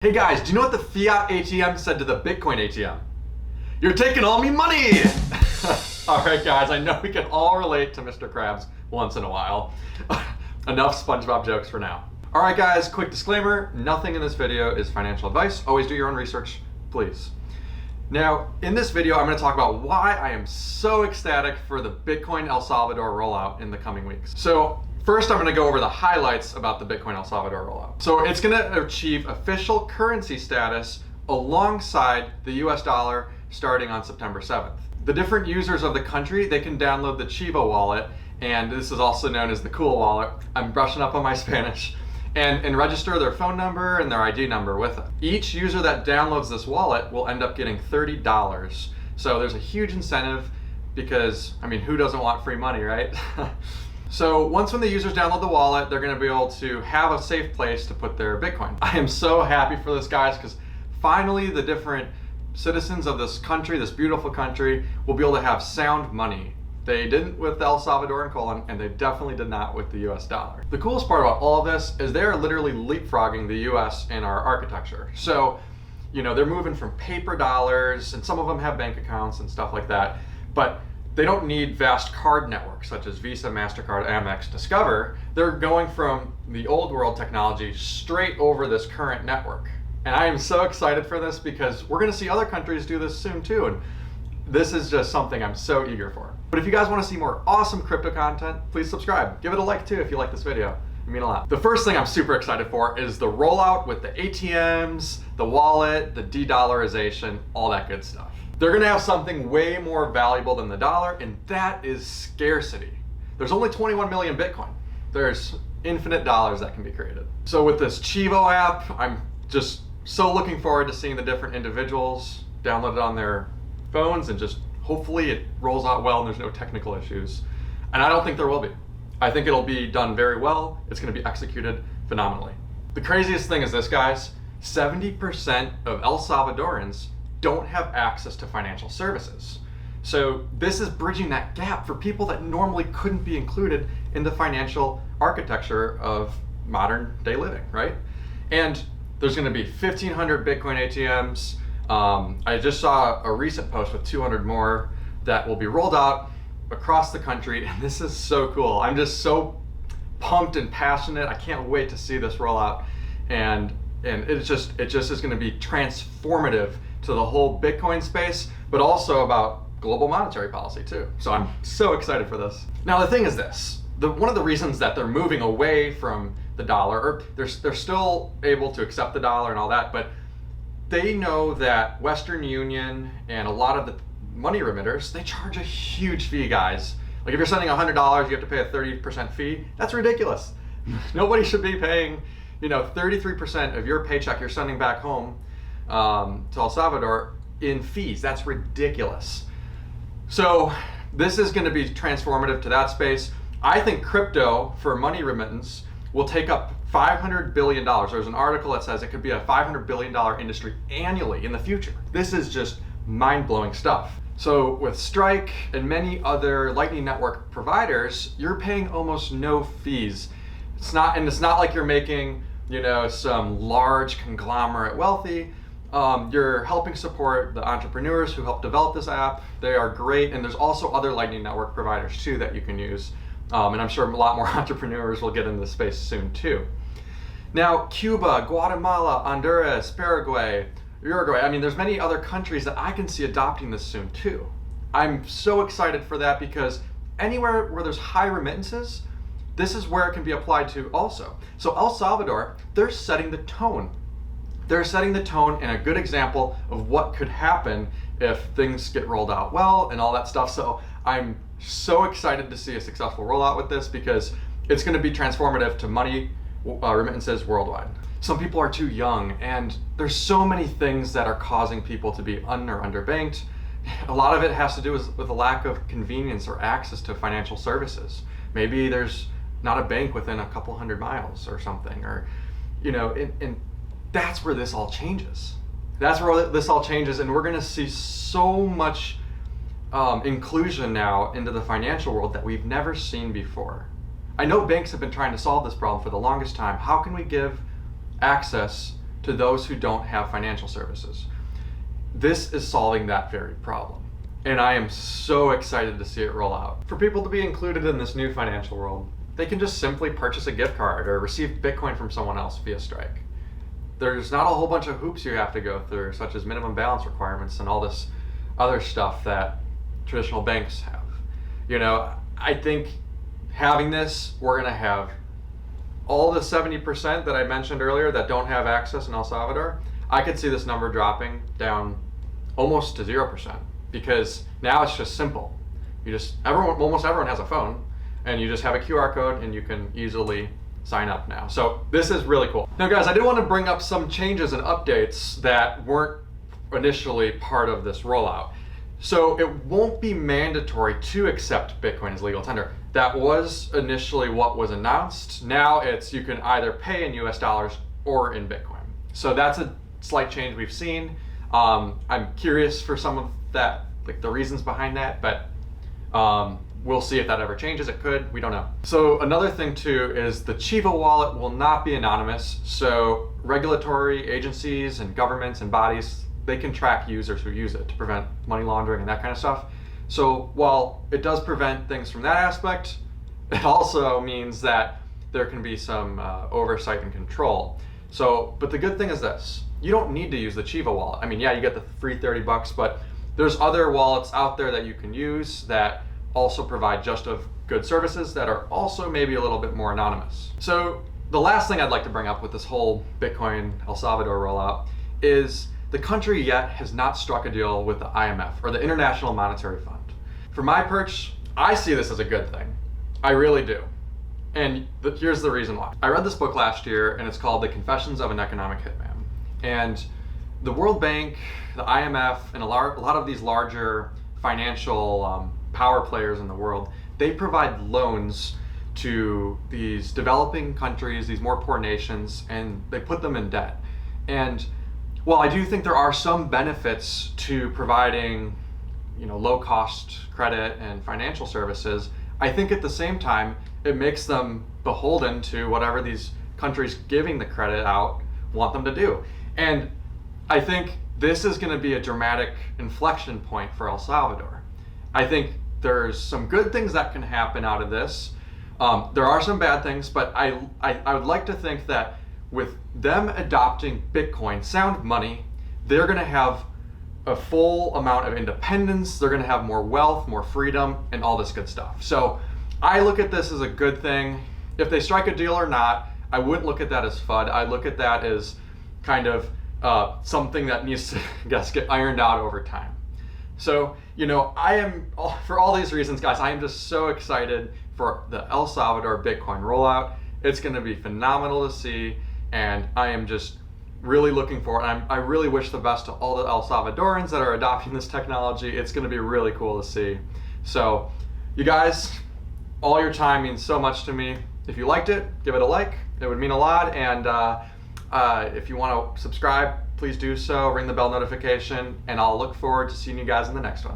Hey guys, do you know what the fiat ATM said to the Bitcoin ATM? You're taking all me money! Alright guys, I know we can all relate to Mr. Krabs once in a while. Enough SpongeBob jokes for now. Alright guys, quick disclaimer, nothing in this video is financial advice. Always do your own research, please. Now, in this video, I'm going to talk about why I am so ecstatic for the Bitcoin El Salvador rollout in the coming weeks. So, first, I'm going to go over the highlights about the Bitcoin El Salvador rollout. So it's going to achieve official currency status alongside the US dollar starting on September 7th. The different users of the country, they can download the Chivo wallet, and this is also known as the Cool wallet. I'm brushing up on my Spanish. And register their phone number and their ID number with it. Each user that downloads this wallet will end up getting $30. So there's a huge incentive because, I mean, who doesn't want free money, right? So once when the users download the wallet, they're gonna be able to have a safe place to put their Bitcoin. I am so happy for this, guys, because finally the different citizens of this country, this beautiful country, will be able to have sound money. They didn't with El Salvador and colon, and they definitely did not with the US dollar. The coolest part about all of this is they're literally leapfrogging the US in our architecture. So, you know, they're moving from paper dollars, and some of them have bank accounts and stuff like that, but they don't need vast card networks such as Visa, MasterCard, Amex, Discover. They're going from the old world technology straight over this current network. And I am so excited for this because we're gonna see other countries do this soon too. And this is just something I'm so eager for. But if you guys want to see more awesome crypto content, please subscribe. Give it a like too if you like this video. It means a lot. The first thing I'm super excited for is the rollout with the ATMs, the wallet, the de-dollarization, all that good stuff. They're gonna have something way more valuable than the dollar, and that is scarcity. There's only 21 million Bitcoin. There's infinite dollars that can be created. So with this Chivo app, I'm just so looking forward to seeing the different individuals download it on their phones, and just hopefully it rolls out well and there's no technical issues. And I don't think there will be. I think it'll be done very well. It's going to be executed phenomenally. The craziest thing is this, guys, 70% of El Salvadorans don't have access to financial services. So this is bridging that gap for people that normally couldn't be included in the financial architecture of modern day living, right? And there's going to be 1,500 Bitcoin ATMs. I just saw a recent post with 200 more that will be rolled out across the country, and this is so cool. I'm just so pumped and passionate. I can't wait to see this roll out, and it just is going to be transformative to the whole Bitcoin space, but also about global monetary policy too. So I'm so excited for this. Now the thing is this, one of the reasons that they're moving away from the dollar, or they're still able to accept the dollar and all that, but they know that Western Union and a lot of the money remitters, they charge a huge fee, guys. Like if you're sending $100, you have to pay a 30% fee. That's ridiculous. Nobody should be paying, 33% of your paycheck you're sending back home to El Salvador in fees. That's ridiculous. So this is going to be transformative to that space. I think crypto for money remittance will take up $500 billion. There's an article that says it could be a $500 billion industry annually in the future. This is just mind-blowing stuff. So with Strike and many other Lightning Network providers, you're paying almost no fees. It's not like you're making, some large conglomerate wealthy. You're helping support the entrepreneurs who helped develop this app. They are great, and there's also other Lightning Network providers too that you can use. And I'm sure a lot more entrepreneurs will get into this space soon too. Now, Cuba, Guatemala, Honduras, Paraguay, Uruguay, I mean, there's many other countries that I can see adopting this soon too. I'm so excited for that because anywhere where there's high remittances, this is where it can be applied to also. So El Salvador, they're setting the tone. They're setting the tone and a good example of what could happen if things get rolled out well and all that stuff. So I'm so excited to see a successful rollout with this because it's going to be transformative to money remittances worldwide. Some people are too young, and there's so many things that are causing people to be underbanked. A lot of it has to do with a lack of convenience or access to financial services. Maybe there's not a bank within a couple hundred miles or something, or and that's where this all changes. That's where this all changes, and we're going to see so much inclusion now into the financial world that we've never seen before. I know banks have been trying to solve this problem for the longest time. How can we give access to those who don't have financial services. This is solving that very problem. And I am so excited to see it roll out. For people to be included in this new financial world, they can just simply purchase a gift card or receive Bitcoin from someone else via Strike. There's not a whole bunch of hoops you have to go through, such as minimum balance requirements and all this other stuff that traditional banks have. You know, I think having this, we're gonna have all the 70% that I mentioned earlier that don't have access in El Salvador. I could see this number dropping down almost to 0%, because now it's just simple. Almost everyone has a phone, and you just have a QR code and you can easily sign up now. So this is really cool. Now guys, I did want to bring up some changes and updates that weren't initially part of this rollout. So it won't be mandatory to accept Bitcoin as legal tender. That was initially what was announced. Now it's you can either pay in US dollars or in Bitcoin. So that's a slight change we've seen. I'm curious for some of that, like the reasons behind that, but we'll see if that ever changes. It could, we don't know. So another thing too is the Chiva wallet will not be anonymous. So regulatory agencies and governments and bodies, they can track users who use it to prevent money laundering and that kind of stuff. So while it does prevent things from that aspect, it also means that there can be some oversight and control. So, but the good thing is this, you don't need to use the Chiva wallet. I mean, yeah, you get the free $30, but there's other wallets out there that you can use that also provide just of good services that are also maybe a little bit more anonymous. So the last thing I'd like to bring up with this whole Bitcoin El Salvador rollout is the country yet has not struck a deal with the IMF, or the International Monetary Fund. For my perch, I see this as a good thing. I really do. And here's the reason why. I read this book last year, and it's called The Confessions of an Economic Hitman. And the World Bank, the IMF, and a lot of these larger financial power players in the world, they provide loans to these developing countries, these more poor nations, and they put them in debt. And while I do think there are some benefits to providing, low cost credit and financial services, I think at the same time, it makes them beholden to whatever these countries giving the credit out want them to do. And I think this is going to be a dramatic inflection point for El Salvador. I think there's some good things that can happen out of this. There are some bad things, but I would like to think that with them adopting Bitcoin, sound money, they're going to have a full amount of independence. They're going to have more wealth, more freedom, and all this good stuff. So I look at this as a good thing. If they strike a deal or not, I wouldn't look at that as FUD. I look at that as kind of something that needs to, get ironed out over time. So, for all these reasons, guys, I am just so excited for the El Salvador Bitcoin rollout. It's going to be phenomenal to see, and I am just really looking forward. I really wish the best to all the El Salvadorans that are adopting this technology. It's going to be really cool to see. So, you guys, all your time means so much to me. If you liked it, give it a like. It would mean a lot. And if you want to subscribe, please do so. Ring the bell notification, and I'll look forward to seeing you guys in the next one.